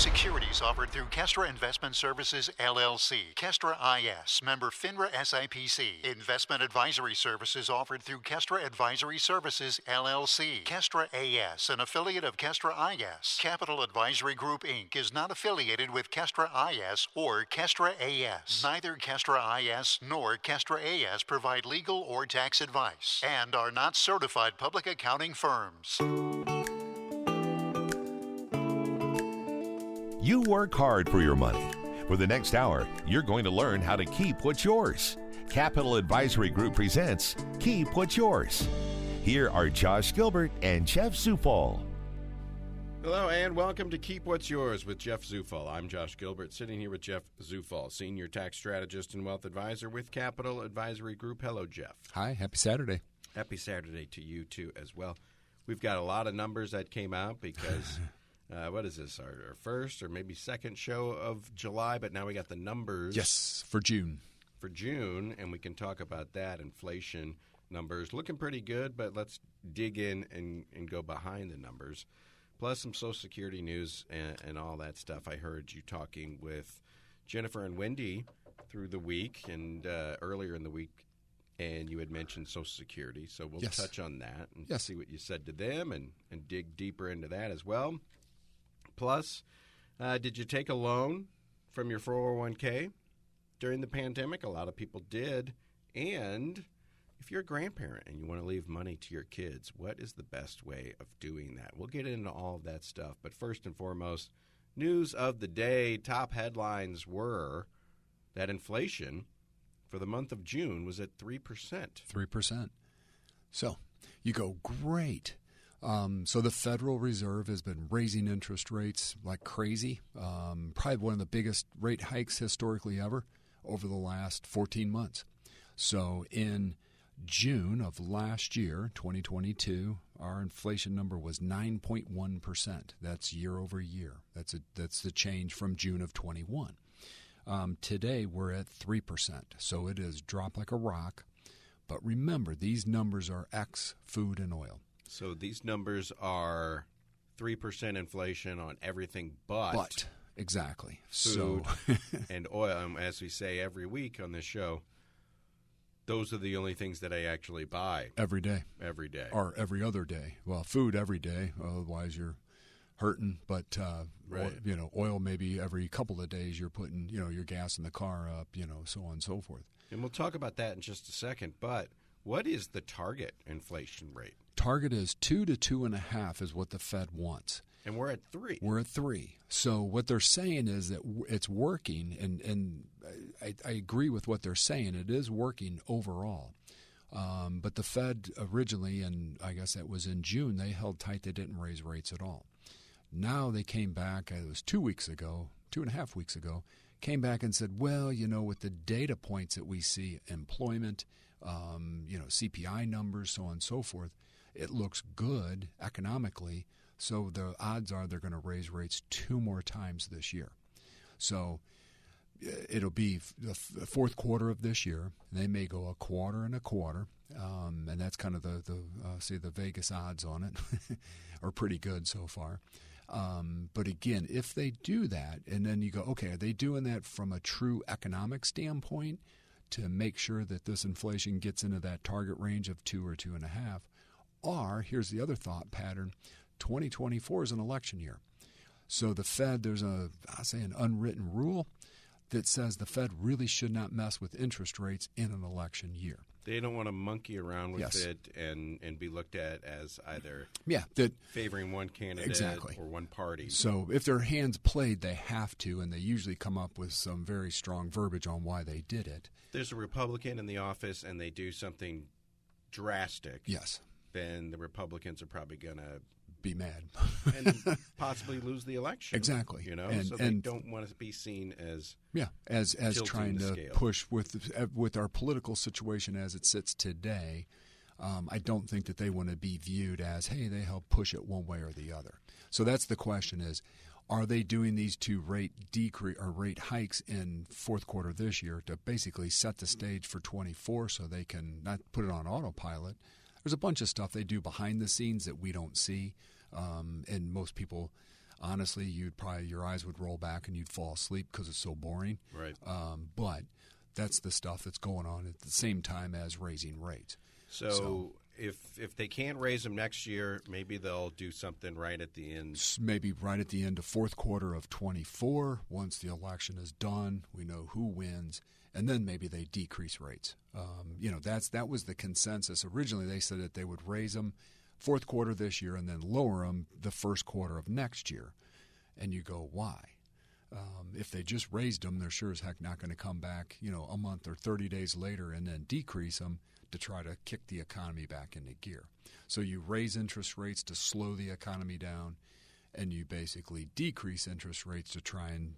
Securities offered through Kestra Investment Services, LLC. Kestra IS, member FINRA SIPC. Investment advisory services offered through Kestra Advisory Services, LLC. Kestra AS, an affiliate of Kestra IS. Capital Advisory Group, Inc. is not affiliated with Kestra IS or Kestra AS. Neither Kestra IS nor Kestra AS provide legal or tax advice and are not certified public accounting firms. You work hard for your money. For the next hour, you're going to learn how to keep what's yours. Capital Advisory Group presents Keep What's Yours. Here are Josh Gilbert and Jeff Zufall. Hello and welcome to Keep What's Yours with Jeff Zufall. I'm Josh Gilbert, sitting here with Jeff Zufall, Senior Tax Strategist and Wealth Advisor with Capital Advisory Group. Hello, Jeff. Hi, happy Saturday. Happy Saturday to you, too, as well. We've got a lot of numbers that came out because... what is this, our first or maybe second show of July, but now we got the numbers. Yes, for June. For June, and we can talk about that. Inflation numbers looking pretty good, but let's dig in and go behind the numbers. Plus some Social Security news and all that stuff. I heard you talking with Jennifer and Wendy through the week and earlier in the week, and you had mentioned Social Security. So we'll touch on that and see what you said to them and dig deeper into that as well. Plus, did you take a loan from your 401k during the pandemic? A lot of people did. And if you're a grandparent and you want to leave money to your kids, what is the best way of doing that? We'll get into all of that stuff. But first and foremost, news of the day, top headlines were that inflation for the month of June was at 3%. 3%. So you go, great. So the Federal Reserve has been raising interest rates like crazy, probably one of the biggest rate hikes historically ever over the last 14 months. So in June of last year, 2022, our inflation number was 9.1%. That's year over year. That's the change from June of 21. Today we're at 3%. So it has dropped like a rock. But remember, these numbers are ex food and oil. So these numbers are 3% inflation on everything but exactly. Food and oil. As we say every week on this show, those are the only things that I actually buy. Every day. Every day. Or every other day. Well, food every day, otherwise you're hurting. But, oil maybe every couple of days you're putting, your gas in the car up, so on and so forth. And we'll talk about that in just a second. But what is the target inflation rate? Target is 2 to 2.5 is what the Fed wants. And we're at 3. We're at 3. So what they're saying is that it's working, and I agree with what they're saying. It is working overall. But the Fed originally, and I guess that was in June, they held tight. They didn't raise rates at all. Now they came back, it was 2.5 weeks ago, came back and said, well, with the data points that we see, employment, CPI numbers, so on and so forth, it looks good economically, so the odds are they're going to raise rates 2 more times this year. So it'll be the fourth quarter of this year. They may go a quarter and a quarter, and that's kind of the Vegas odds on it are pretty good so far. But again, if they do that, and then you go, okay, are they doing that from a true economic standpoint to make sure that this inflation gets into that target range of 2 or 2.5? Or, here's the other thought pattern, 2024 is an election year. So the Fed, there's an unwritten rule that says the Fed really should not mess with interest rates in an election year. They don't want to monkey around with it and be looked at as either favoring one candidate or one party. So if their hand's played, they have to, and they usually come up with some very strong verbiage on why they did it. There's a Republican in the office and they do something drastic. Yes. Then the Republicans are probably going to be mad and possibly lose the election. Exactly. So they don't want to be seen as as trying to push with our political situation as it sits today. I don't think that they want to be viewed as, hey, they help push it one way or the other. So that's the question is, are they doing these 2 rate hikes in fourth quarter this year to basically set the stage for 24 so they can not put it on autopilot? There's a bunch of stuff they do behind the scenes that we don't see, and most people honestly, your eyes would roll back and you'd fall asleep because it's so boring. Right. But that's the stuff that's going on at the same time as raising rates. So if they can't raise them next year, maybe they'll do something right at the end. Maybe right at the end of fourth quarter of 24, once the election is done, we know who wins, and then maybe they decrease rates. That was the consensus. Originally, they said that they would raise them fourth quarter this year and then lower them the first quarter of next year. And you go, why? If they just raised them, they're sure as heck not going to come back, a month or 30 days later and then decrease them to try to kick the economy back into gear. So you raise interest rates to slow the economy down, and you basically decrease interest rates to try and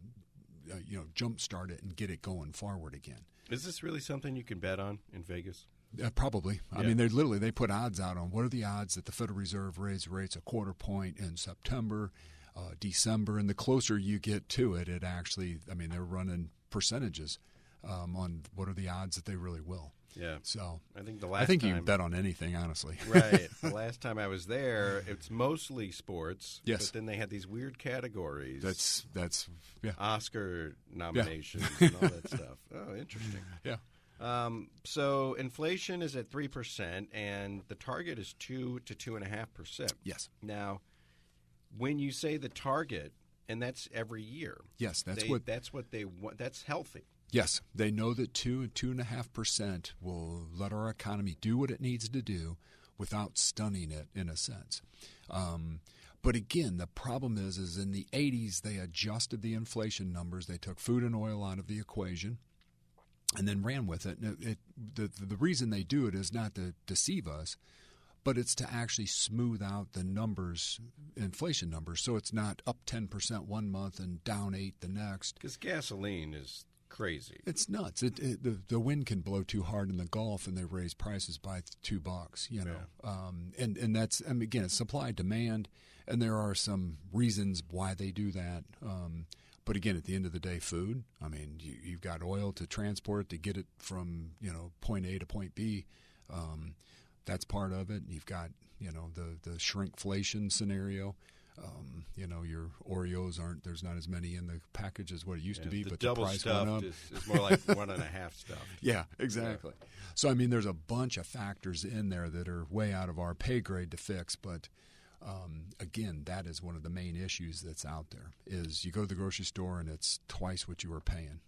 jumpstart it and get it going forward again. Is this really something you can bet on in Vegas? Probably. Yeah. I mean, they put odds out on what are the odds that the Federal Reserve raise rates a quarter point in September, December, and the closer you get to it, they're running percentages on what are the odds that they really will. Yeah. So I think you can bet on anything, honestly. Right. The last time I was there, it's mostly sports. Yes. But then they had these weird categories. That's Oscar nominations and all that stuff. Oh, interesting. Yeah. So inflation is at 3%, and the target is 2 to 2.5%. Yes. Now, when you say the target, and that's every year. Yes, that's what they want. That's healthy. Yes, they know that 2 and 2.5% will let our economy do what it needs to do without stunning it, in a sense. But again, the problem is in the 80s they adjusted the inflation numbers. They took food and oil out of the equation and then ran with it. The reason they do it is not to deceive us, but it's to actually smooth out the numbers, inflation numbers, so it's not up 10% one month and down 8% the next. Because gasoline is crazy. It's nuts. The wind can blow too hard in the Gulf, and they raise prices by $2. And that's again, it's supply demand, and there are some reasons why they do that. But again, at the end of the day, food. I mean, you've got oil to transport to get it from point A to point B. That's part of it. You've got the shrinkflation scenario. Your Oreos there's not as many in the package as what it used to be, but the price went up. Is more like 1.5 stuffed. Yeah, exactly. Yeah. So, I mean, there's a bunch of factors in there that are way out of our pay grade to fix, but again, that is one of the main issues that's out there, is you go to the grocery store and it's twice what you were paying,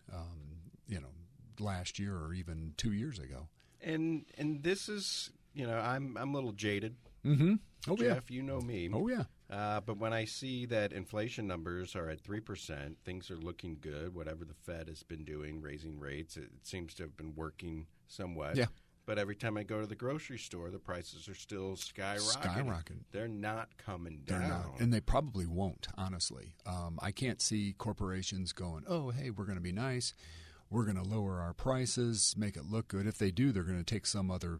last year or even 2 years ago. And this is, I'm a little jaded. Mm-hmm. Oh, Jeff, yeah. You know me. Oh, yeah. But when I see that inflation numbers are at 3%, things are looking good. Whatever the Fed has been doing, raising rates, it seems to have been working somewhat. Yeah. But every time I go to the grocery store, the prices are still skyrocketing. They're not coming down. They're not. And they probably won't, honestly. I can't see corporations going, oh, hey, we're going to be nice. We're going to lower our prices, make it look good. If they do, they're going to take some other,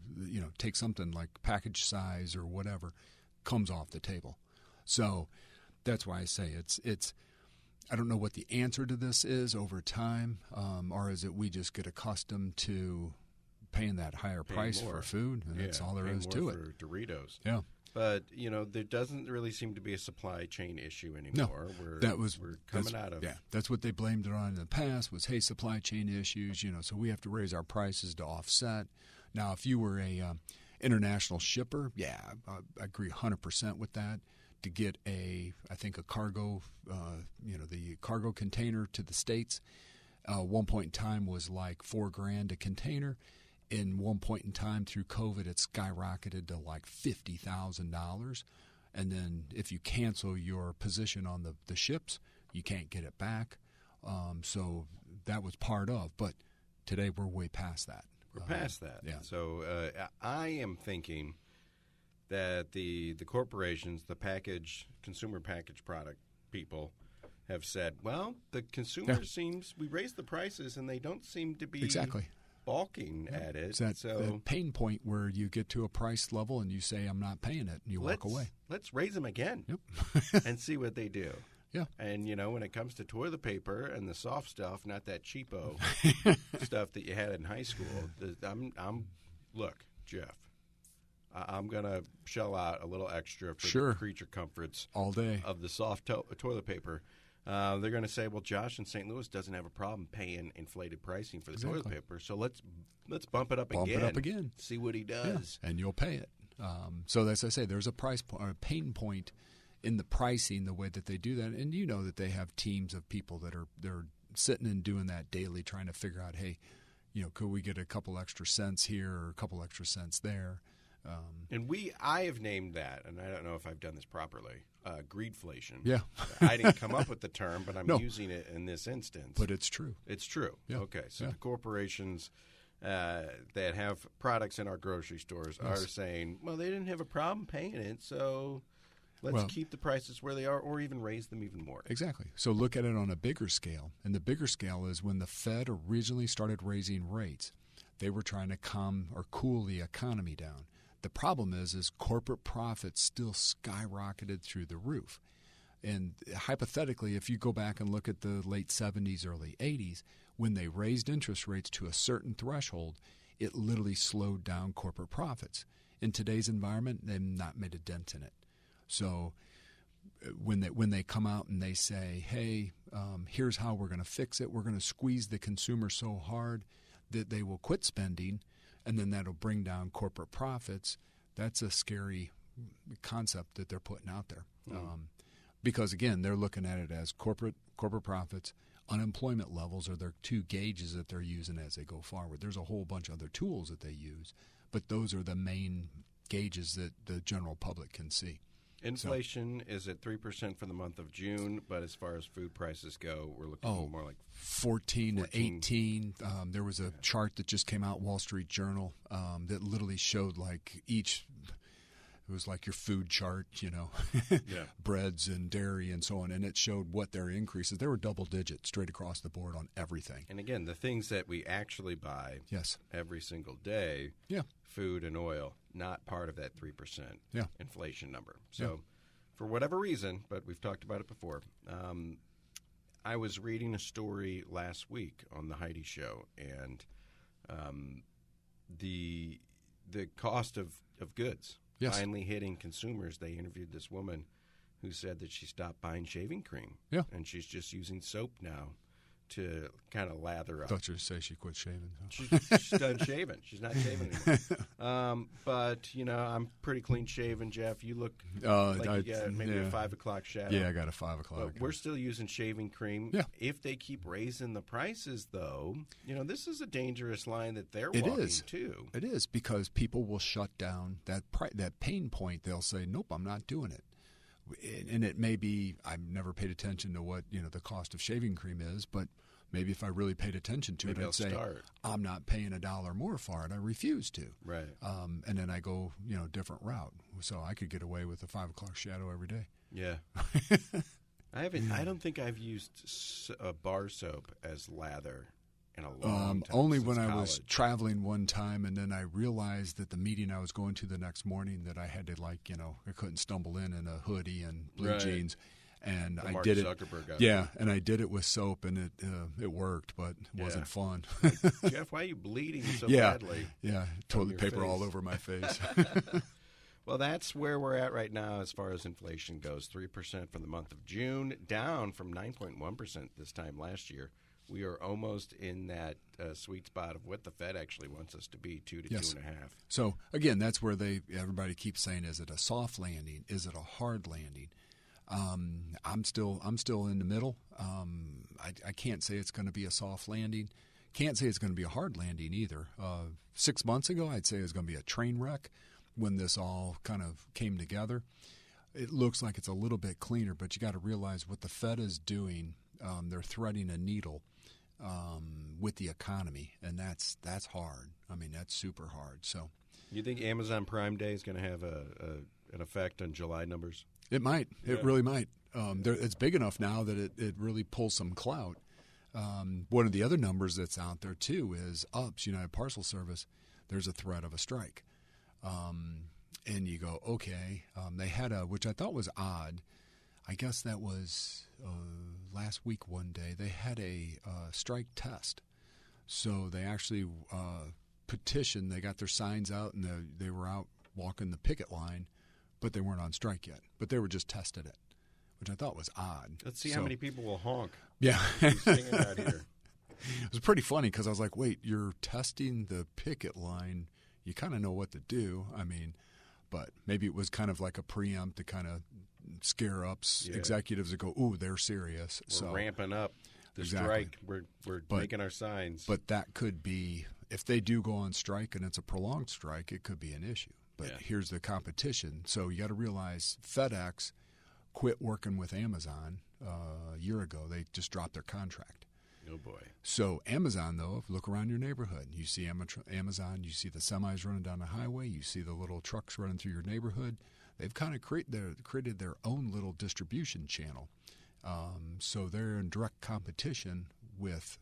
take something like package size or whatever comes off the table. So that's why I say it's. I don't know what the answer to this is over time, or is it we just get accustomed to paying that higher price for food, and that's all there is to it. For Doritos. Yeah. But, there doesn't really seem to be a supply chain issue anymore. No, we're coming out of. Yeah, that's what they blamed it on in the past was, hey, supply chain issues, so we have to raise our prices to offset. Now, if you were a international shipper, yeah, I agree 100% with that. To get a cargo, the cargo container to the States, one point in time was like $4,000 a container. In one point in time through COVID, it skyrocketed to like $50,000. And then if you cancel your position on the ships, you can't get it back. So that was part of. But today we're way past that. We're past that. Yeah. So I am thinking that the corporations, the consumer package product people have said, well, the consumer we raise the prices and they don't seem to be balking at it. It's that pain point where you get to a price level and you say, I'm not paying it, and you walk away. Let's raise them again and see what they do. Yeah. And, when it comes to toilet paper and the soft stuff, not that cheapo stuff that you had in high school, look, Jeff, I'm going to shell out a little extra for Sure. the creature comforts all day. of the soft toilet paper. They're going to say, well, Josh in St. Louis doesn't have a problem paying inflated pricing for the toilet Exactly. paper, so let's bump it up Bump again. it up again. See what he does. Yeah, and you'll pay it. So as I say, there's a a pain point in the pricing, the way that they do that, and you know that they have teams of people that they're sitting and doing that daily, trying to figure out, hey, could we get a couple extra cents here or a couple extra cents there? And I have named that, and I don't know if I've done this properly, greedflation. Yeah. I didn't come up with the term, but I'm No. using it in this instance. But it's true. It's true. Yeah. Okay, so Yeah. the corporations that have products in our grocery stores are saying, well, they didn't have a problem paying it, so let's keep the prices where they are or even raise them even more. Exactly. So look at it on a bigger scale. And the bigger scale is when the Fed originally started raising rates, they were trying to calm or cool the economy down. The problem is corporate profits still skyrocketed through the roof. And hypothetically, if you go back and look at the late 70s, early 80s, when they raised interest rates to a certain threshold, it literally slowed down corporate profits. In today's environment, they've not made a dent in it. So when they come out and they say, hey, here's how we're going to fix it, we're going to squeeze the consumer so hard that they will quit spending, and then that'll bring down corporate profits, that's a scary concept that they're putting out there. Because, again, they're looking at it as corporate profits, unemployment levels are their two gauges that they're using as they go forward. There's a whole bunch of other tools that they use, but those are the main gauges that the general public can see. Inflation is at 3% for the month of June, but as far as food prices go, we're looking more like 14 to 18. There was a chart that just came out, Wall Street Journal, that literally showed like it was like your food chart, breads and dairy and so on, and it showed what their increases. They were double digit straight across the board on everything. And again, the things that we actually buy every single day, food and oil, not part of that 3% inflation number. So for whatever reason, but we've talked about it before, I was reading a story last week on the Heidi Show, and the cost of goods finally hitting consumers. They interviewed this woman who said that she stopped buying shaving cream, and she's just using soap now to kind of lather up. I thought you were going to say she quit shaving. She's done shaving. She's not shaving anymore. But, I'm pretty clean shaven, Jeff. You look like you got maybe a 5 o'clock shadow. Yeah, I got a 5 o'clock. But we're still using shaving cream. Yeah. If they keep raising the prices, though, this is a dangerous line that they're walking too. It is, because people will shut down that pain point. They'll say, nope, I'm not doing it. And it may be, I've never paid attention to what the cost of shaving cream is, but maybe if I really paid attention to it, I'd say, I'm not paying $1 more for it. I refuse to. Right. And then I go, different route. So I could get away with a 5 o'clock shadow every day. Yeah. I don't think I've used bar soap as lather in a long time. Only when I was traveling one time, and then I realized that the meeting I was going to the next morning that I had to I couldn't stumble in a hoodie and blue jeans. And I did it. And I did it with soap, and it worked, but it wasn't fun. Jeff, why are you bleeding so badly? Yeah, toilet paper all over my face. Well, that's where we're at right now as far as inflation goes. 3% for the month of June, down from 9.1% this time last year. We are almost in that sweet spot of what the Fed actually wants us to be, 2 to 2.5. So again, that's where everybody keeps saying, is it a soft landing? Is it a hard landing? I'm still in the middle. I can't say it's going to be a soft landing. Can't say it's going to be a hard landing either. 6 months ago, I'd say it was going to be a train wreck when this all kind of came together. It looks like it's a little bit cleaner, but you got to realize what the Fed is doing. They're threading a needle with the economy, and that's hard. I mean, that's super hard. So, you think Amazon Prime Day is going to have an effect on July numbers? It might. It really might. It's big enough now that it really pulls some clout. One of the other numbers that's out there, too, is UPS, United Parcel Service. There's a threat of a strike. And you go, okay. They had which I thought was odd. I guess that was last week one day. They had a strike test. So they actually petitioned. They got their signs out, and they were out walking the picket line, but they weren't on strike yet. But they were just testing it, which I thought was odd. Let's see how many people will honk. Yeah. He's singing out here. It was pretty funny because I was like, wait, you're testing the picket line. You kind of know what to do. I mean, but maybe it was kind of like a preempt to kind of scare up executives that go, ooh, they're serious. We're ramping up the Exactly. strike. We're making our signs. But that could be, if they do go on strike and it's a prolonged strike, it could be an issue. But here's the competition. So you got to realize FedEx quit working with Amazon a year ago. They just dropped their contract. Oh, boy. So Amazon, though, if you look around your neighborhood, you see Amazon, you see the semis running down the highway, you see the little trucks running through your neighborhood. They've kind of created their own little distribution channel. So they're in direct competition with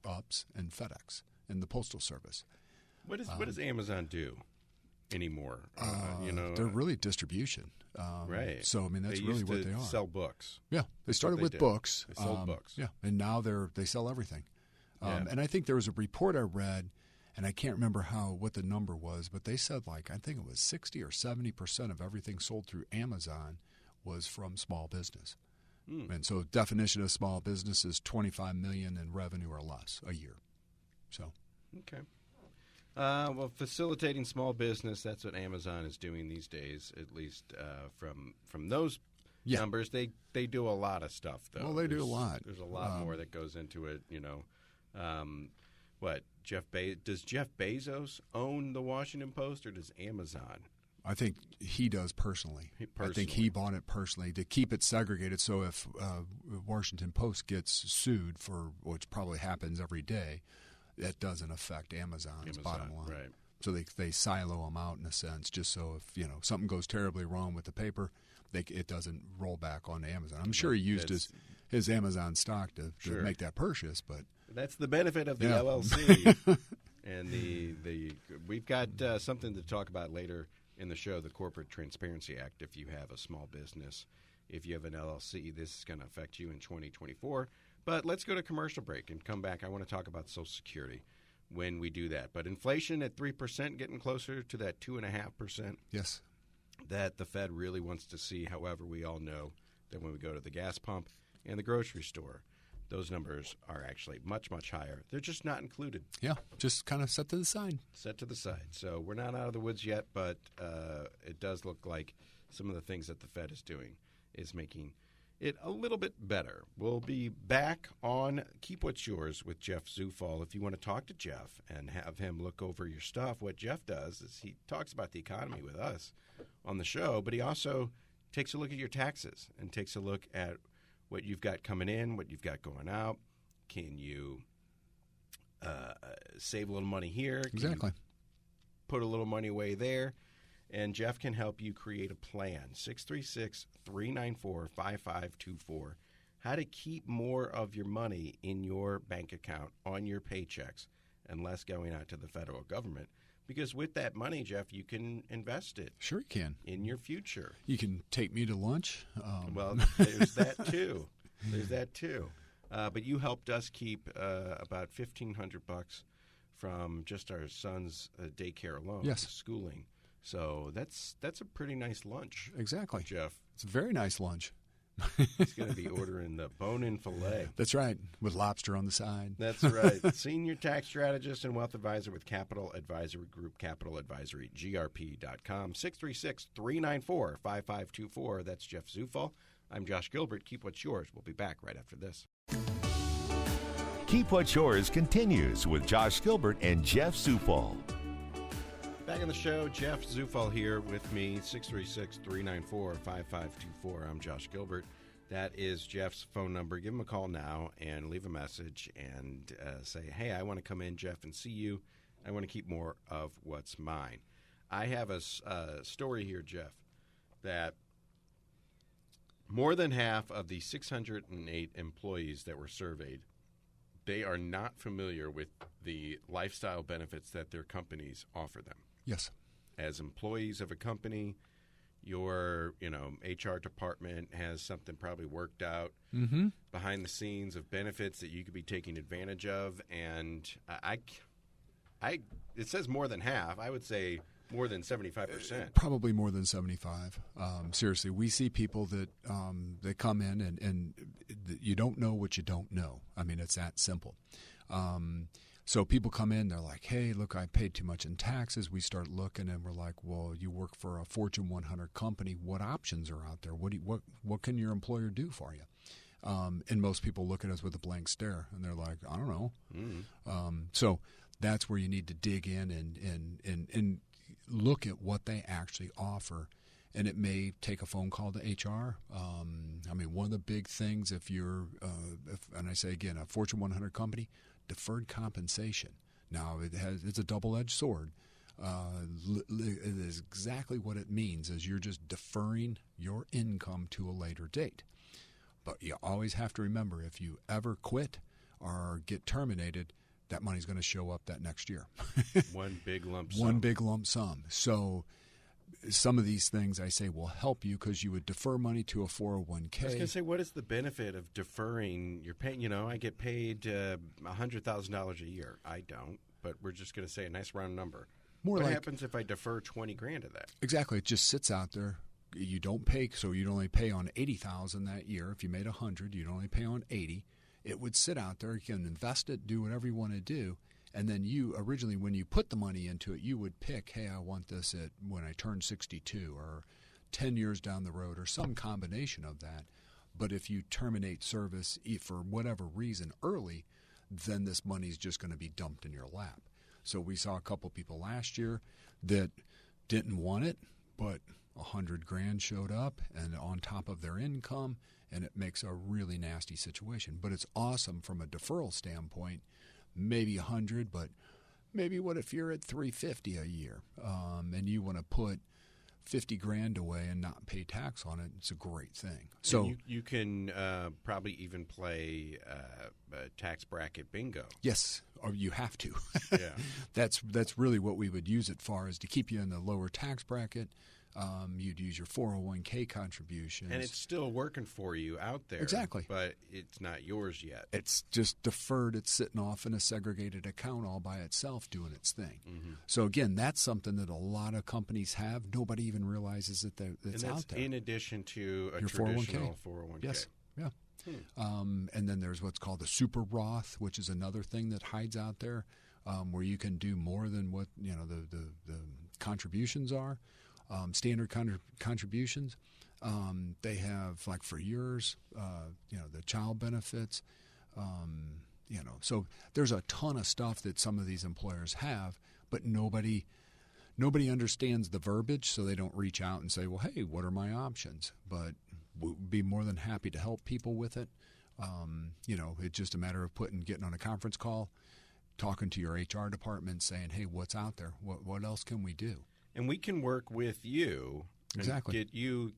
UPS and FedEx and the Postal Service. What does Amazon do anymore? They're really distribution. Right. So, I mean, that's they really used what to they are. sell books. Yeah. They started with did. books. They sold books. Yeah. And now they sell everything. Yeah. And I think there was a report I read, and I can't remember what the number was, but they said I think it was 60 or 70% of everything sold through Amazon was from small business. And so definition of small business is $25 million in revenue or less a year. So. Okay. Well, facilitating small business, that's what Amazon is doing these days, at least from those numbers. They do a lot of stuff, though. Well, they do a lot. There's a lot more that goes into it, Does Jeff Bezos own the Washington Post, or does Amazon? I think he does personally. I think he bought it personally to keep it segregated. So if Washington Post gets sued for, which probably happens every day, that doesn't affect Amazon's bottom line. Right. So they silo them out in a sense, just so if something goes terribly wrong with the paper, it doesn't roll back onto Amazon. I'm sure he used his Amazon stock to make that purchase, but that's the benefit of the LLC. And we've got something to talk about later in the show, the Corporate Transparency Act. If you have a small business, if you have an LLC, this is going to affect you in 2024. But let's go to commercial break and come back. I want to talk about Social Security when we do that. But inflation at 3%, getting closer to that 2.5%. Yes. That the Fed really wants to see. However, we all know that when we go to the gas pump and the grocery store, those numbers are actually much, much higher. They're just not included. Yeah, just kind of set to the side. Set to the side. So we're not out of the woods yet, but it does look like some of the things that the Fed is doing is making it a little bit better. We'll be back on Keep What's Yours with Jeff Zufall. If you want to talk to Jeff and have him look over your stuff, what Jeff does is he talks about the economy with us on the show, but he also takes a look at your taxes and takes a look at what you've got coming in, what you've got going out. Can you save a little money here? Exactly. Put a little money away there. And Jeff can help you create a plan. 636-394-5524. How to keep more of your money in your bank account, on your paychecks, and less going out to the federal government. Because with that money, Jeff, you can invest it. Sure you can. In your future. You can take me to lunch. Well, there's that too. But you helped us keep about $1,500 from just our son's daycare alone. Yes. Schooling. So that's a pretty nice lunch. Exactly. Jeff. It's a very nice lunch. He's going to be ordering the bone-in filet. That's right, with lobster on the side. That's right. Senior tax strategist and wealth advisor with Capital Advisory Group, Capital Advisory, GRP.com. 636-394-5524. That's Jeff Zufall. I'm Josh Gilbert. Keep What's Yours. We'll be back right after this. Keep What's Yours continues with Josh Gilbert and Jeff Zufall. Back on the show, Jeff Zufall here with me, 636-394-5524. I'm Josh Gilbert. That is Jeff's phone number. Give him a call now and leave a message and say, hey, I want to come in, Jeff, and see you. I want to keep more of what's mine. I have a story here, Jeff, that more than half of the 608 employees that were surveyed, they are not familiar with the lifestyle benefits that their companies offer them. Yes. As employees of a company, your HR department has something probably worked out behind the scenes of benefits that you could be taking advantage of. And it says more than half. I would say More than 75%. Probably more than 75. Seriously, we see people that they come in and you don't know what you don't know. I mean, it's that simple. So people come in, they're like, hey, look, I paid too much in taxes. We start looking and we're like, well, you work for a Fortune 100 company. What options are out there? What can your employer do for you? And most people look at us with a blank stare and they're like, I don't know. So that's where you need to dig in and look at what they actually offer. And it may take a phone call to HR. I mean, one of the big things if you're, and I say again, a Fortune 100 company, deferred compensation. Now, it's a double-edged sword. It is exactly what it means is you're just deferring your income to a later date. But you always have to remember, if you ever quit or get terminated, that money's going to show up that next year. One big lump sum. One big lump sum. So some of these things I say will help you because you would defer money to a 401k. I was going to say, what is the benefit of deferring your pay? You know, I get paid $100,000 a year. I don't, but we're just going to say a nice round number. What happens if I defer $20,000 of that? Exactly. It just sits out there. You don't pay, so you'd only pay on $80,000 that year. If you made $100,000, you'd only pay on $80,000. It would sit out there. You can invest it, do whatever you want to do. And then you originally, when you put the money into it, you would pick, hey, I want this at when I turn 62 or 10 years down the road or some combination of that. But if you terminate service for whatever reason early, then this money is just going to be dumped in your lap. So we saw a couple people last year that didn't want it, but $100,000 showed up and on top of their income, and it makes a really nasty situation. But it's awesome from a deferral standpoint. Maybe 100, but maybe what if you're at $350 a year and you want to put $50,000 away and not pay tax on it? It's a great thing. So you can probably even play tax bracket bingo. Yes, or you have to. Yeah, that's really what we would use it for, is to keep you in the lower tax bracket. You'd use your 401k contributions. And it's still working for you out there. Exactly. But it's not yours yet. It's just deferred. It's sitting off in a segregated account all by itself doing its thing. Mm-hmm. So, again, that's something that a lot of companies have. Nobody even realizes that it's out there. In addition to a your traditional 401k. Yes. Yeah. And then there's what's called the Super Roth, which is another thing that hides out there, where you can do more than what the contributions are. Standard contributions. They have, like for years, the child benefits. So there's a ton of stuff that some of these employers have, but nobody understands the verbiage, so they don't reach out and say, well, hey, what are my options? But we'll be more than happy to help people with it. It's just a matter of getting on a conference call, talking to your HR department, saying, hey, what's out there? What else can we do? And we can work with you. Exactly.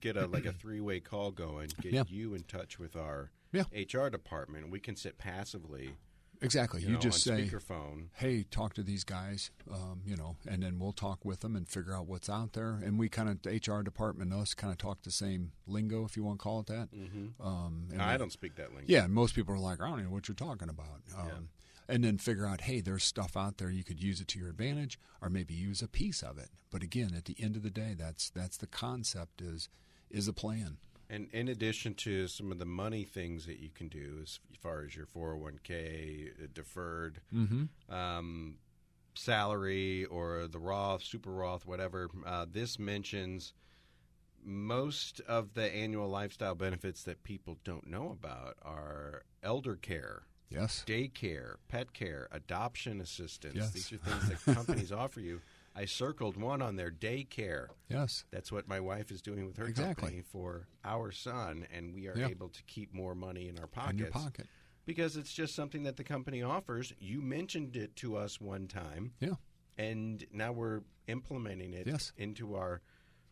Get a three-way call going. Get you in touch with our HR department. We can sit passively. Exactly. You just on say, speakerphone. hey, talk to these guys, and then we'll talk with them and figure out what's out there. And we the HR department and us kind of talk the same lingo, if you want to call it that. Mm-hmm. I don't speak that lingo. Yeah, most people are like, I don't know what you're talking about. And then figure out, hey, there's stuff out there. You could use it to your advantage or maybe use a piece of it. But again, at the end of the day, that's the concept is a plan. And in addition to some of the money things that you can do as far as your 401k, deferred salary, or the Roth, Super Roth, whatever, this mentions most of the annual lifestyle benefits that people don't know about are elder care. Yes. Daycare, pet care, adoption assistance. Yes. These are things that companies offer you. I circled one on their daycare. Yes. That's what my wife is doing with her company for our son, and we are able to keep more money in our pockets. In your pocket. Because it's just something that the company offers. You mentioned it to us one time. Yeah. And now we're implementing it into our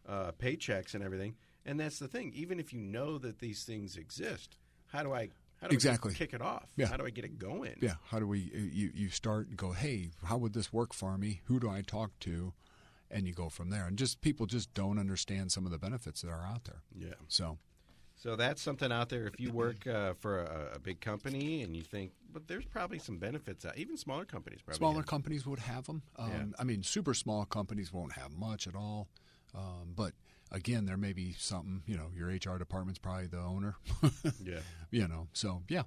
paychecks and everything. And that's the thing. Even if you know that these things exist, how do we kick it off? Yeah. How do I get it going? Yeah. How do we you start and go, hey, how would this work for me? Who do I talk to? And you go from there. And people just don't understand some of the benefits that are out there. Yeah. So So that's something out there. If you work for a big company and you think, but there's probably some benefits. Even smaller companies probably. Smaller companies would have them. I mean, super small companies won't have much at all. But again, there may be something. Your HR department's probably the owner. Yeah. So yeah.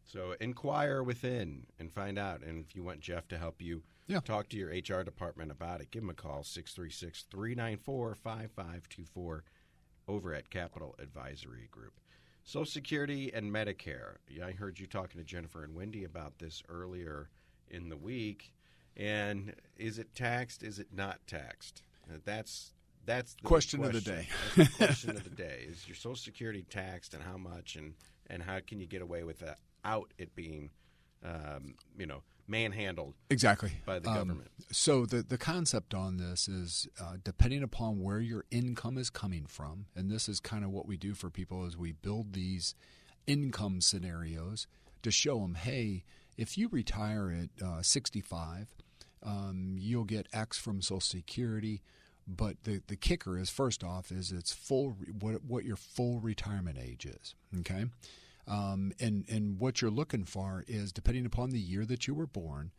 So inquire within and find out. And if you want Jeff to help you talk to your HR department about it, give him a call, 636-394-5524 over at Capital Advisory Group. Social Security and Medicare. I heard you talking to Jennifer and Wendy about this earlier in the week. And is it taxed? Is it not taxed? That's the question of the day. That's the question of the day. Is your Social Security taxed, and how much, and how can you get away with that without it being, manhandled exactly by the government? So the concept on this is depending upon where your income is coming from, and this is kind of what we do for people is we build these income scenarios to show them, hey, if you retire at 65, you'll get X from Social Security. But the kicker is, first off, is it's what your full retirement age is. Okay. And what you're looking for is, depending upon the year that you were born,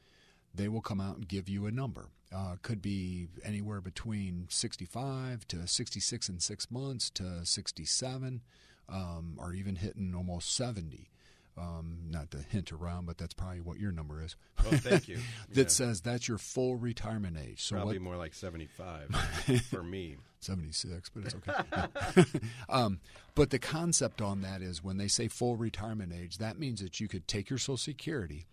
they will come out and give you a number. Could be anywhere between 65 to 66 and 6 months to 67, or even hitting almost 70. Not to hint around, but that's probably what your number is. Well, thank you. That says that's your full retirement age. So probably more like 75 for me. 76, but it's okay. But the concept on that is when they say full retirement age, that means that you could take your Social Security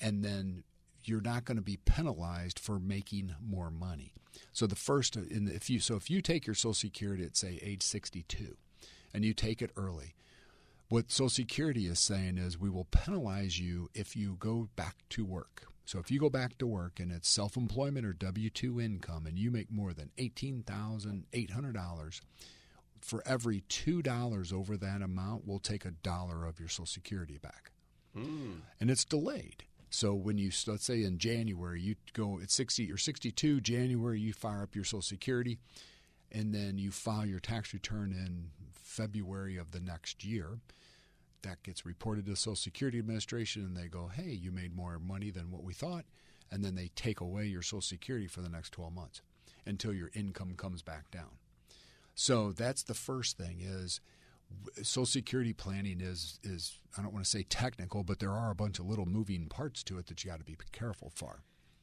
and then you're not going to be penalized for making more money. So if you take your Social Security at, say, age 62 and you take it early, what Social Security is saying is we will penalize you if you go back to work. So if you go back to work and it's self-employment or W-2 income and you make more than $18,800, for every $2 over that amount, we'll take $1 of your Social Security back. And it's delayed. So when let's say in January, you go at 60 or 62, January, you fire up your Social Security, and then you file your tax return in February of the next year. That gets reported to the Social Security Administration, and they go, hey, you made more money than what we thought, and then they take away your Social Security for the next 12 months until your income comes back down. So that's the first thing is Social Security planning is I don't want to say technical, but there are a bunch of little moving parts to it that you got to be careful for.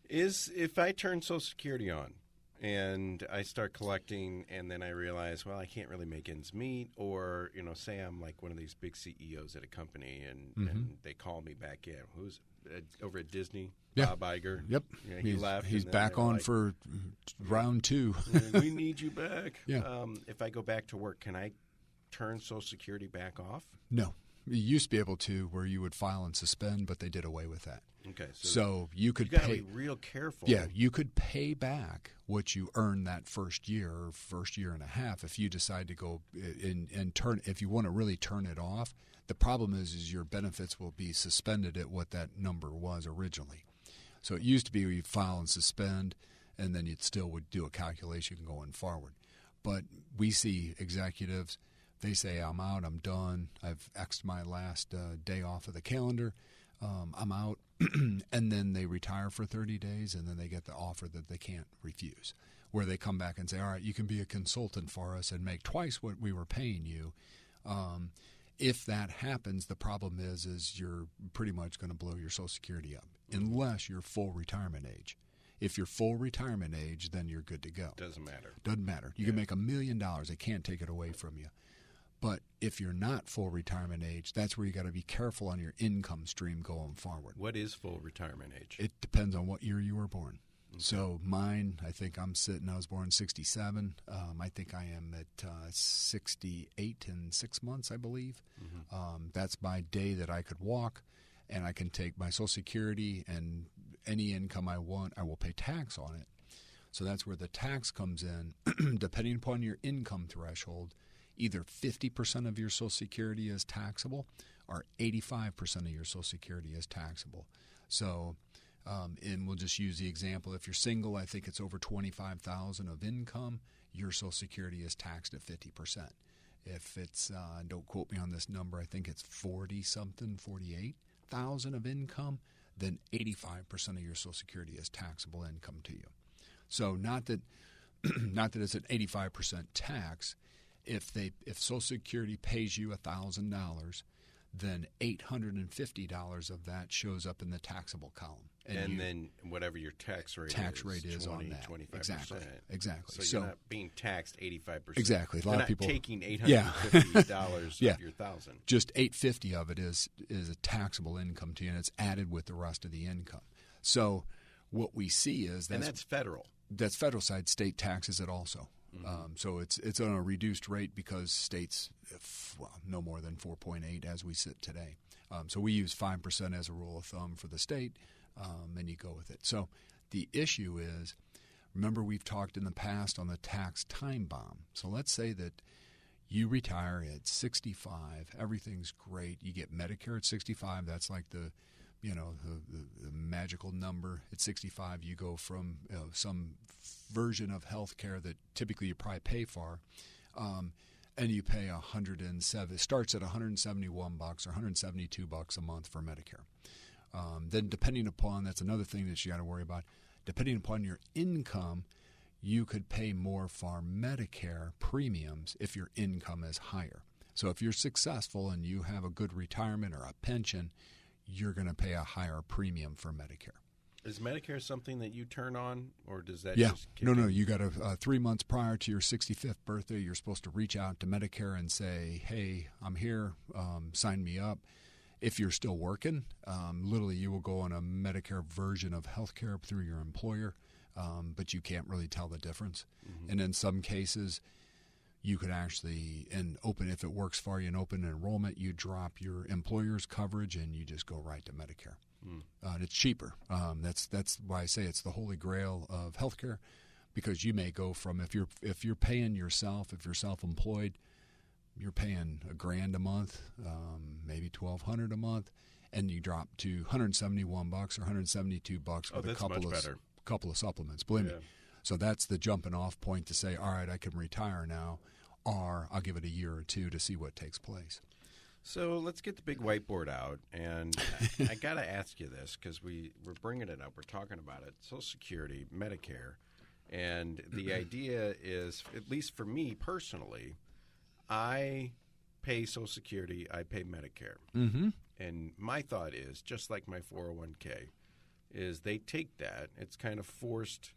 If I turn Social Security on and I start collecting and then I realize, well, I can't really make ends meet, or, say I'm like one of these big CEOs at a company and they call me back in. Who's over at Disney? Yeah. Bob Iger. Yep. He left. He's back on for round 2. We need you back. Yeah. If I go back to work, can I turn Social Security back off? No. You used to be able to, where you would file and suspend, but they did away with that. Okay. So you could gotta pay. be real careful. Yeah, you could pay back what you earned that first year or first year and a half if you decide to go and turn. If you want to really turn it off, the problem is your benefits will be suspended at what that number was originally. So it used to be you file and suspend, and then you still would do a calculation going forward. But we see executives. They say, I'm out, I'm done, I've X'd my last day off of the calendar, I'm out, and then they retire for 30 days, and then they get the offer that they can't refuse, where they come back and say, all right, you can be a consultant for us and make twice what we were paying you. If that happens, the problem is you're pretty much going to blow your Social Security up, unless you're full retirement age. If you're full retirement age, then you're good to go. Doesn't matter. Doesn't matter. You can make $1 million. They can't take it away from you. But if you're not full retirement age, that's where you got to be careful on your income stream going forward. What is full retirement age? It depends on what year you were born. Okay. So mine, I was born in 67. I think I am at 68 and 6 months, I believe. Mm-hmm. That's my day that I could walk, and I can take my Social Security and any income I want, I will pay tax on it. So that's where the tax comes in, depending upon your income threshold. Either 50% of your Social Security is taxable or 85% of your Social Security is taxable. So, and we'll just use the example. If you're single, I think it's over $25,000 of income, your Social Security is taxed at 50%. If it's, don't quote me on this number, I think it's 48,000 of income, then 85% of your Social Security is taxable income to you. So not that it's an 85% tax. If Social Security pays you $1,000, then $850 of that shows up in the taxable column. And then whatever your tax rate is 20, on that. 25%. Exactly. So you're not being taxed 85%. Exactly. A lot of people taking $850 Yeah. of your $1,000. Just $850 of it is a taxable income to you, and it's added with the rest of the income. So what we see is that's federal. That's federal side. State taxes it also. So it's on a reduced rate because states, no more than 4.8 as we sit today. So we use 5% as a rule of thumb for the state, and you go with it. So the issue is, remember we've talked in the past on the tax time bomb. So let's say that you retire at 65, everything's great. You get Medicare at 65. That's like the magical number. At 65, you go from some version of health care that typically you probably pay for, and you pay $107. It starts at $171 or $172 a month for Medicare. Then depending upon, that's another thing that you got to worry about, depending upon your income, you could pay more for Medicare premiums if your income is higher. So if you're successful and you have a good retirement or a pension, you're going to pay a higher premium for Medicare. Is Medicare something that you turn on, or does that just kick No. in? You got 3 months prior to your 65th birthday, you're supposed to reach out to Medicare and say, hey, I'm here, sign me up. If you're still working, literally you will go on a Medicare version of health care through your employer, but you can't really tell the difference. Mm-hmm. And in some cases, you could actually, if it works for you, in open enrollment, you drop your employer's coverage and you just go right to Medicare. And it's cheaper. That's why I say it's the holy grail of healthcare, because you may go from, if you're paying yourself, if you're self-employed, you're paying $1,000 a month, maybe $1,200 a month, and you drop to $171 or $172 with a couple of supplements. Believe me. So that's the jumping off point to say, all right, I can retire now, or I'll give it a year or two to see what takes place. So let's get the big whiteboard out, and I got to ask you this because we're bringing it up. We're talking about it, Social Security, Medicare, and the idea is, at least for me personally, I pay Social Security, I pay Medicare. Mm-hmm. And my thought is, just like my 401k, is they take that. It's kind of forced.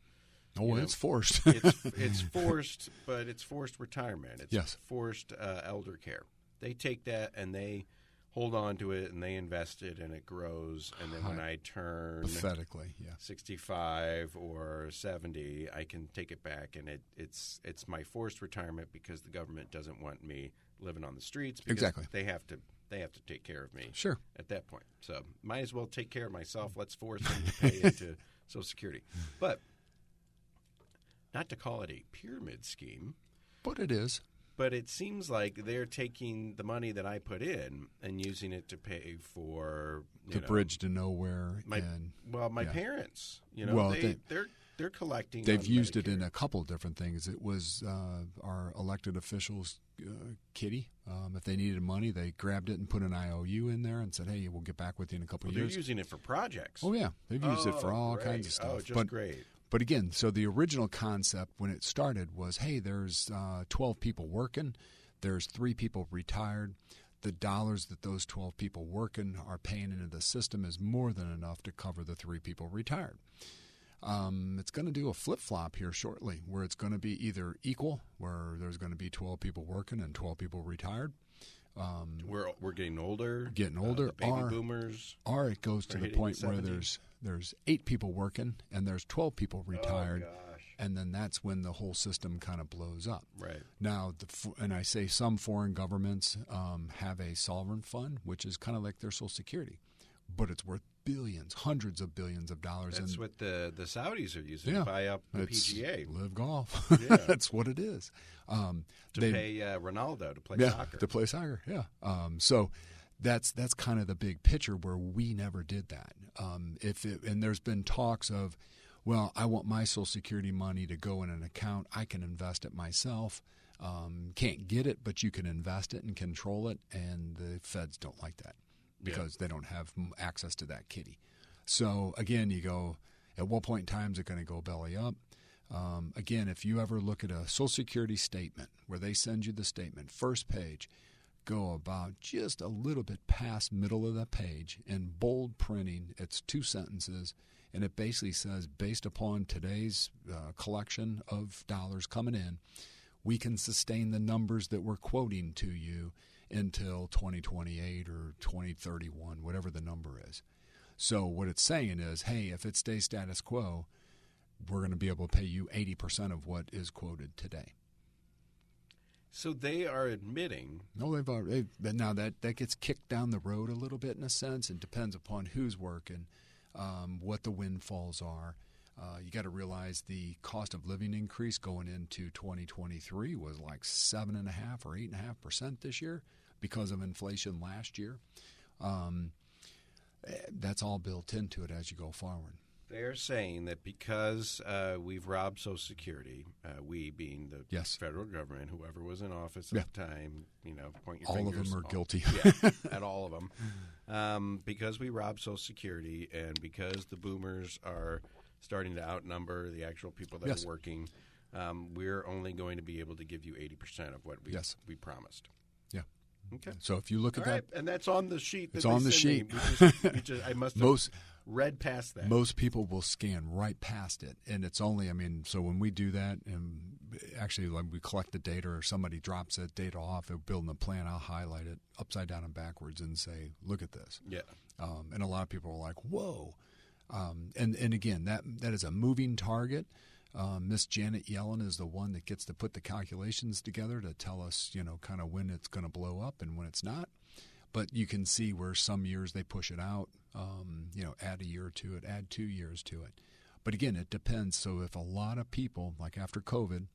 It's forced. it's forced, but it's forced retirement. It's forced elder care. They take that and they hold on to it and they invest it and it grows. And then when I turn pathetically, 65 or 70, I can take it back, and it's my forced retirement because the government doesn't want me living on the streets. Because they have to take care of me. Sure. At that point, so might as well take care of myself. Let's force them to pay into Social Security, but not to call it a pyramid scheme, but it is. But it seems like they're taking the money that I put in and using it to pay for the bridge to nowhere. My parents. They're collecting. They've used it in a couple of different things. It was our elected officials' kitty. If they needed money, they grabbed it and put an IOU in there and said, "Hey, we'll get back with you in a couple of years." They're using it for projects. Oh yeah, they've used it for all kinds of stuff. Great. But again, so the original concept when it started was, hey, there's 12 people working, there's 3 people retired. The dollars that those 12 people working are paying into the system is more than enough to cover the 3 people retired. It's going to do a flip-flop here shortly where it's going to be either equal, where there's going to be 12 people working and 12 people retired. We're getting older. The baby boomers. Or it goes to the point where there's 8 people working and there's 12 people retired. Oh, gosh. And then that's when the whole system kind of blows up. Right. Now, and I say some foreign governments have a sovereign fund, which is kind of like their Social Security, but it's worth billions, hundreds of billions of dollars. That's what the Saudis are using to buy up the PGA. Live golf. That's what it is. Pay Ronaldo to play soccer. To play soccer, yeah. So that's kind of the big picture where we never did that. And there's been talks of, well, I want my Social Security money to go in an account. I can invest it myself. Can't get it, but you can invest it and control it, and the feds don't like that because they don't have access to that kitty. So, again, you go, at what point in time is it going to go belly up? Again, if you ever look at a Social Security statement where they send you the statement, first page, go about just a little bit past middle of the page in bold printing. It's 2 sentences, and it basically says, based upon today's collection of dollars coming in, we can sustain the numbers that we're quoting to you until 2028 or 2031, whatever the number is. So what it's saying is, hey, if it stays status quo, we're going to be able to pay you 80% of what is quoted today. So they are admitting. No, but now that gets kicked down the road a little bit in a sense. It depends upon who's working, what the windfalls are. You got to realize the cost of living increase going into 2023 was like 7.5 or 8.5% this year because of inflation last year. That's all built into it as you go forward. They're saying that because we've robbed Social Security, we being the federal government, whoever was in office at the time, point your fingers. All of them are guilty. At all of them. Because we robbed Social Security and because the boomers are starting to outnumber the actual people that are working, we're only going to be able to give you 80% of what we promised. Yeah. Okay. So if you look at that. And that's on the sheet. It's on the sheet. I must have read past that. Most people will scan right past it. And it's only, so when we do that, and actually when we collect the data or somebody drops that data off, they're building a plan, I'll highlight it upside down and backwards and say, look at this. Yeah. And a lot of people are like, whoa. And again, that is a moving target. Miss Janet Yellen is the one that gets to put the calculations together to tell us, kind of when it's going to blow up and when it's not. But you can see where some years they push it out, add a year to it, add 2 years to it. But again, it depends. So if a lot of people, like after COVID,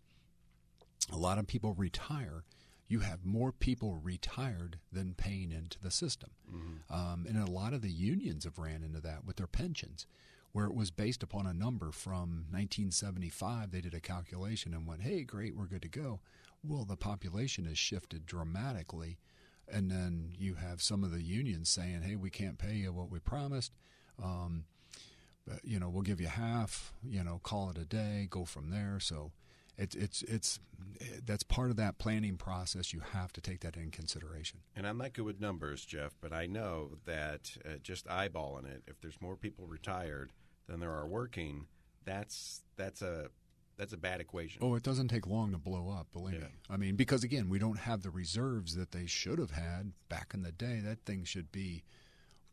a lot of people retire, you have more people retired than paying into the system. Mm-hmm. And a lot of the unions have ran into that with their pensions, where it was based upon a number from 1975. They did a calculation and went, hey, great, we're good to go. Well, the population has shifted dramatically. And then you have some of the unions saying, hey, we can't pay you what we promised. But, we'll give you half, call it a day, go from there. So that's part of that planning process. You have to take that in consideration. And I'm not good with numbers, Jeff, but I know that just eyeballing it, if there's more people retired than there are working, that's a bad equation. Oh, it doesn't take long to blow up, believe me. Because again, we don't have the reserves that they should have had back in the day. That thing should be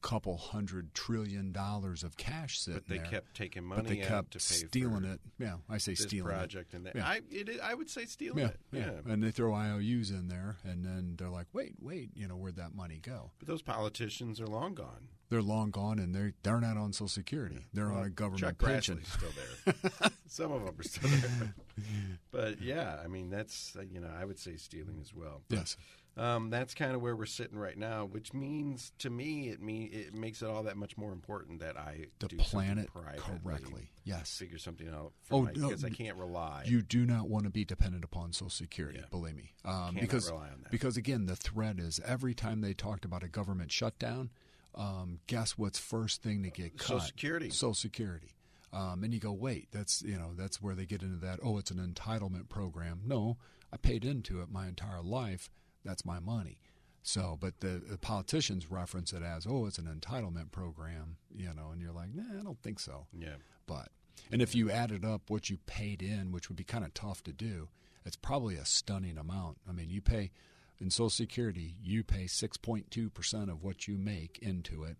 couple $100 trillion of cash sitting there. But they kept taking money but they out kept to pay stealing for it. Yeah, I say this stealing project it. and that. Yeah. I would say stealing it. Yeah. And they throw IOUs in there, and then they're like, wait, where'd that money go? But those politicians are long gone. They're long gone, and they're not on Social Security. They're on a government pension. Chuck Grassley's still there. Some of them are still there. But yeah, that's I would say stealing as well. But, yes. That's kind of where we're sitting right now, which means to me it makes it all that much more important that I do plan it privately, correctly. Yes, figure something out. Because I can't rely. You do not want to be dependent upon Social Security. Believe me, because rely on that. Because again, the threat is every time they talked about a government shutdown, guess what's first thing to get cut? Social Security. And you go, wait, that's where they get into that. Oh, it's an entitlement program. No, I paid into it my entire life. That's my money. So, but the politicians reference it as, oh, it's an entitlement program, and you're like, nah, I don't think so. Yeah. And if you added up what you paid in, which would be kind of tough to do, it's probably a stunning amount. You pay, in Social Security, you pay 6.2% of what you make into it.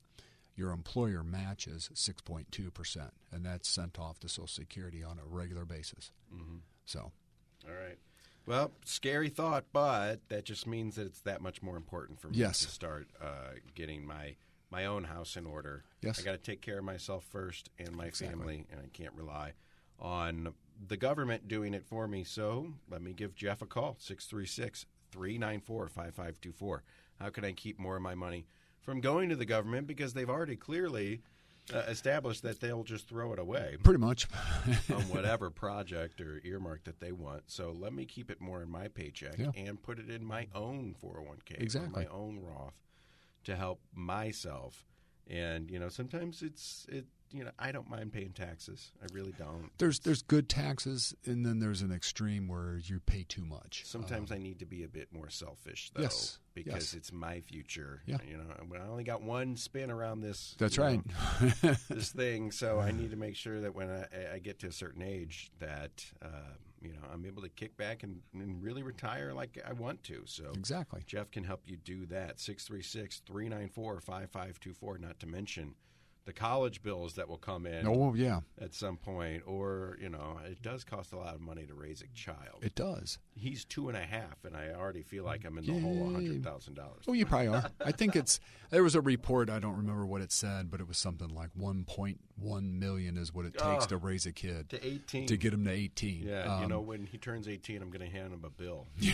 Your employer matches 6.2%, and that's sent off to Social Security on a regular basis. Mm-hmm. So. All right. Well, scary thought, but that just means that it's that much more important for me to start getting my own house in order. Yes. I got to take care of myself first and my family, and I can't rely on the government doing it for me. So let me give Jeff a call, 636-394-5524. How can I keep more of my money from going to the government? Because they've already clearly established that they'll just throw it away Pretty much. on whatever project or earmark that they want. So let me keep it more in my paycheck and put it in my own 401k, Exactly. or my own Roth, to help myself. And sometimes I don't mind paying taxes. I really don't. There's good taxes, and then there's an extreme where you pay too much. Sometimes I need to be a bit more selfish, though, Yes, because yes. it's my future. Yeah. I only got one spin around this. That's right. This thing, so I need to make sure that when I get to a certain age, that I'm able to kick back and really retire like I want to. So Exactly. Jeff can help you do that. 636-394-5524. Not to mention the college bills that will come in Yeah, at some point, or it does cost a lot of money to raise a child. it does. He's 2.5, and I already feel like I'm in the hole $100,000. Oh, you probably are. I think there was a report, I don't remember what it said, but it was something like 1.1 million is what it takes to raise a kid. To 18. To get him to 18. Yeah, when he turns 18, I'm going to hand him a bill. Yeah.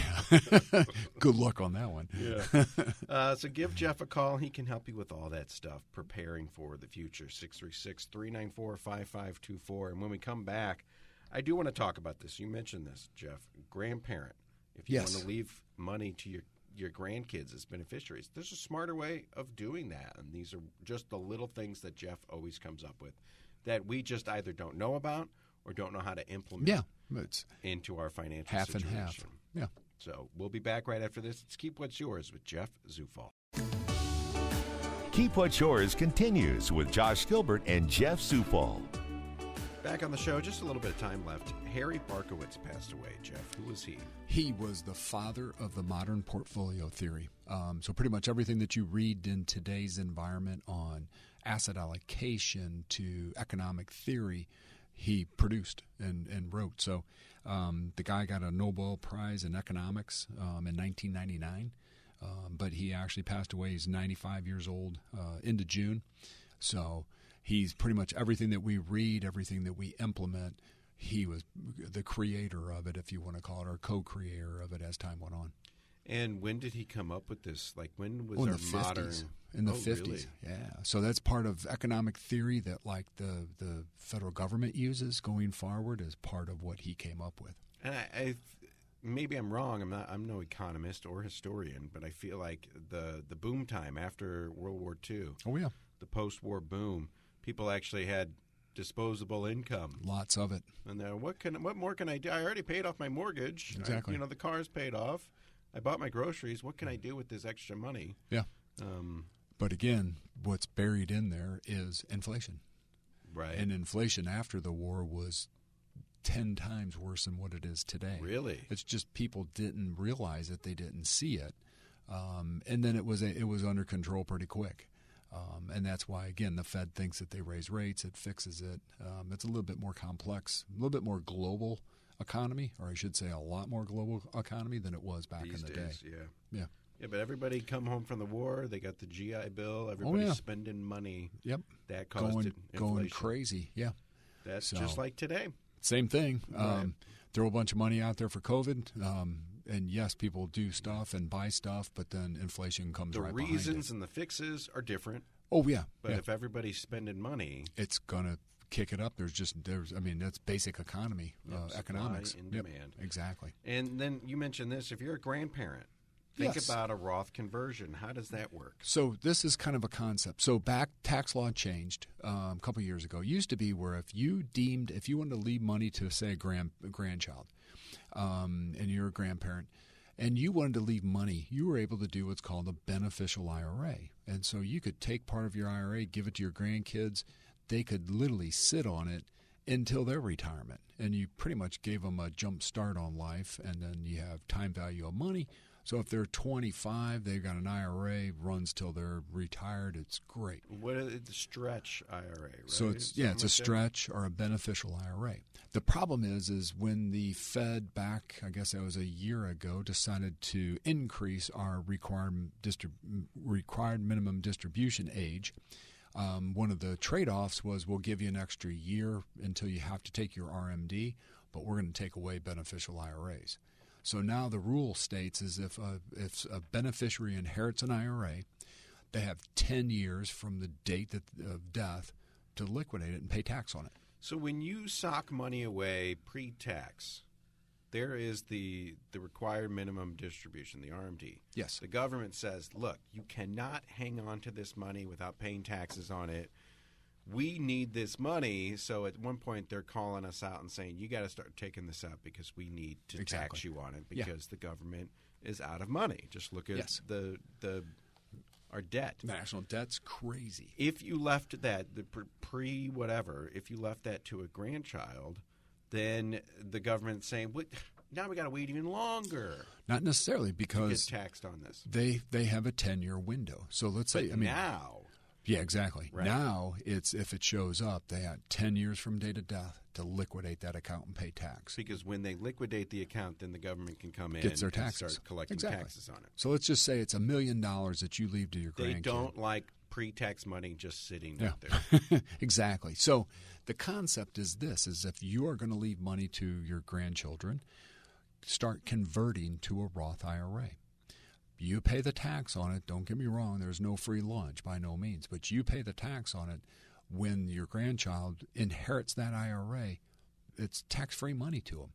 Good luck on that one. Yeah. So give Jeff a call. He can help you with all that stuff, preparing for the future. 636-394-5524. And when we come back, I do want to talk about this. You mentioned this, Jeff. Grandparent. If you want to leave money to your grandkids as beneficiaries, there's a smarter way of doing that. And these are just the little things that Jeff always comes up with that we just either don't know about or don't know how to implement It's into our financial half situation. and half. Yeah. So we'll be back right after this. Let's Keep What's Yours with Jeff Zufall. Keep What's Yours continues with Josh Gilbert and Jeff Zufall. Back on the show, just a little bit of time left. Harry Barkowitz passed away. Jeff, who was he? He was the father of the modern portfolio theory. So pretty much everything that you read in today's environment on asset allocation to economic theory, he produced and wrote. So the guy got a Nobel Prize in economics in 1999, but he actually passed away. He's 95 years old into June. So he's pretty much everything that we read, everything that we implement. He was the creator of it, if you want to call it, or co-creator of it as time went on. And when did he come up with this? Like, when was in our the 50s. modern? In the Oh, 50s, really? yeah. So that's part of economic theory that, like, the federal government uses going forward as part of what he came up with. And I maybe I'm wrong. I'm no economist or historian, but I feel like the boom time after World War II, Oh, yeah. the post-war boom, people actually had disposable income. Lots of it. And they're, what more can I do? I already paid off my mortgage. Exactly. The car's paid off. I bought my groceries. What can I do with this extra money? Yeah. But again, what's buried in there is inflation. Right. And inflation after the war was 10 times worse than what it is today. Really? It's just people didn't realize it. They didn't see it. And then it was under control pretty quick. And that's why, again, the Fed thinks that they raise rates, it fixes it. It's a little bit more complex, a little bit more global economy, or I should say a lot more global economy than it was back These in the days, day. Yeah. Yeah, but everybody come home from the war. They got the GI Bill. Oh, Everybody's spending money. Yep. That caused inflation. Going crazy. Yeah. That's So- just like today. Same thing. Right. Throw a bunch of money out there for COVID. And yes, people do stuff and buy stuff, but then inflation comes The right reasons behind it. and the fixes are different. Oh, yeah. But yeah. if everybody's spending money, It's going to kick it up. That's basic economy, Yep, economics. supply and Yep, demand. exactly. and then you mentioned this, if you're a grandparent, think Yes. about a Roth conversion. How does that work? So this is kind of a concept. So tax law changed a couple years ago. It used to be where if you wanted to leave money to, say, a grandchild, and you're a grandparent, and you wanted to leave money, you were able to do what's called a beneficial IRA. And so you could take part of your IRA, give it to your grandkids. They could literally sit on it until their retirement. And you pretty much gave them a jump start on life, and then you have time value of money. So if they're 25, they've got an IRA, runs till they're retired. It's great. What is the stretch IRA, right? So it's Something it's a like that? stretch or a beneficial IRA. The problem is when the Fed back, I guess that was a year ago, decided to increase our required minimum distribution age. One of the trade-offs was we'll give you an extra year until you have to take your RMD, but we're going to take away beneficial IRAs. So now the rule states is if a beneficiary inherits an IRA, they have 10 years from the date of death to liquidate it and pay tax on it. So when you sock money away pre-tax, there is the required minimum distribution, the RMD. Yes. The government says, look, you cannot hang on to this money without paying taxes on it. We need this money. So at one point they're calling us out and saying, you got to start taking this out because we need to tax you on it because the government is out of money. Just look at our debt. National debt's crazy. If you left that, the pre-whatever, if you left that to a grandchild, then the government's saying, now we got to wait even longer. Not necessarily, because to get taxed on this. They have a 10-year window. So let's say, now. Yeah, exactly. Right. Now, it's if it shows up, they have 10 years from date of death to liquidate that account and pay tax. Because when they liquidate the account, then the government can come in Gets their and taxes. start collecting taxes on it. So let's just say it's $1 million that you leave to your grandkid. They don't like pre-tax money just sitting out there. Exactly. So the concept is this, is if you are going to leave money to your grandchildren, start converting to a Roth IRA. You pay the tax on it. Don't get me wrong. There's no free lunch by no means. But you pay the tax on it when your grandchild inherits that IRA. It's tax-free money to them.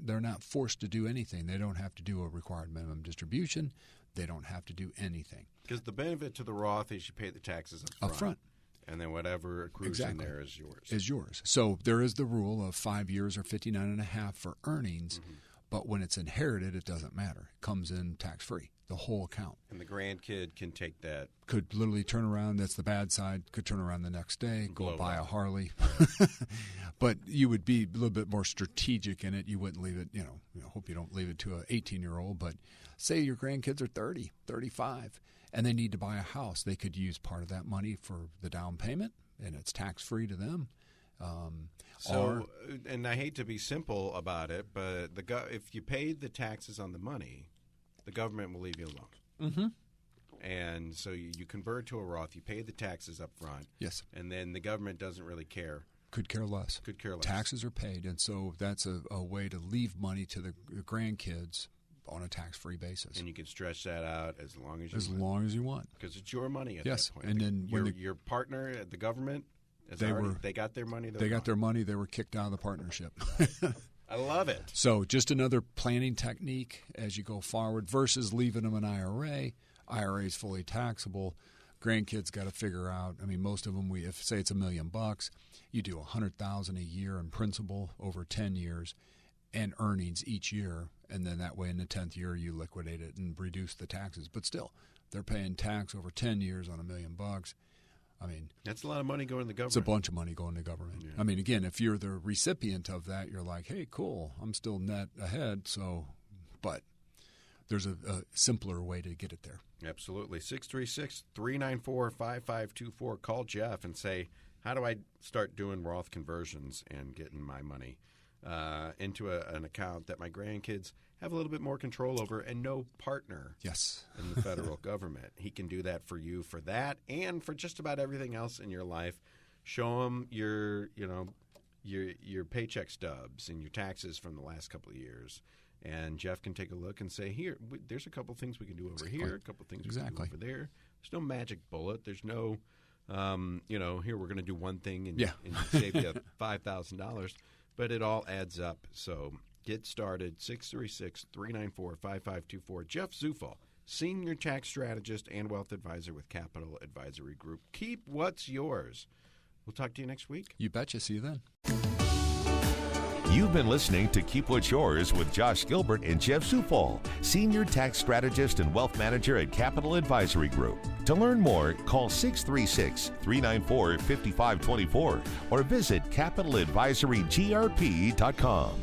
They're not forced to do anything. They don't have to do a required minimum distribution. They don't have to do anything. Because the benefit to the Roth is you pay the taxes up front. And then whatever accrues in there is yours. Is yours. So there is the rule of 5 years or 59.5 for earnings. Mm-hmm. But when it's inherited, it doesn't matter. It comes in tax-free, the whole account. And the grandkid can take that. Could literally turn around. That's the bad side. Could turn around the next day, go buy a Harley. But you would be a little bit more strategic in it. You wouldn't leave it, hope you don't leave it to an 18-year-old. But say your grandkids are 30, 35, and they need to buy a house. They could use part of that money for the down payment, and it's tax-free to them. And I hate to be simple about it, but if you paid the taxes on the money, the government will leave you alone. Mm-hmm. And so you convert to a Roth, you pay the taxes up front. Yes. And then the government doesn't really care. Could care less. Taxes are paid, and so that's a way to leave money to the grandkids on a tax-free basis. And you can stretch that out as long as you want. As long as you want. Because it's your money at that point. And then your partner at the government, they got their money. They got their money. They were kicked out of the partnership. I love it. So just another planning technique as you go forward versus leaving them an IRA. IRA is fully taxable. Grandkids got to figure out. I mean, most of them, if say it's $1 million, you do $100,000 a year in principal over 10 years, and earnings each year, and then that way in the 10th year you liquidate it and reduce the taxes. But still, they're paying tax over 10 years on $1 million. I mean, that's a lot of money going to the government. It's a bunch of money going to government. Yeah. I mean, again, if you're the recipient of that, you're like, hey, cool, I'm still net ahead. So, but there's a simpler way to get it there. Absolutely. 636-394-5524. Call Jeff and say, how do I start doing Roth conversions and getting my money into an account that my grandkids have a little bit more control over and no partner in the federal government. He can do that for you for that and for just about everything else in your life. Show him your paycheck stubs and your taxes from the last couple of years. And Jeff can take a look and say, here, there's a couple things we can do over here, a couple things we can do over there. There's no magic bullet. There's no, here we're going to do one thing and save you $5,000. But it all adds up. So get started, 636-394-5524. Jeff Zufall, Senior Tax Strategist and Wealth Advisor with Capital Advisory Group. Keep what's yours. We'll talk to you next week. You betcha. See you then. You've been listening to Keep What's Yours with Josh Gilbert and Jeff Zufall, Senior Tax Strategist and Wealth Manager at Capital Advisory Group. To learn more, call 636-394-5524 or visit capitaladvisorygrp.com.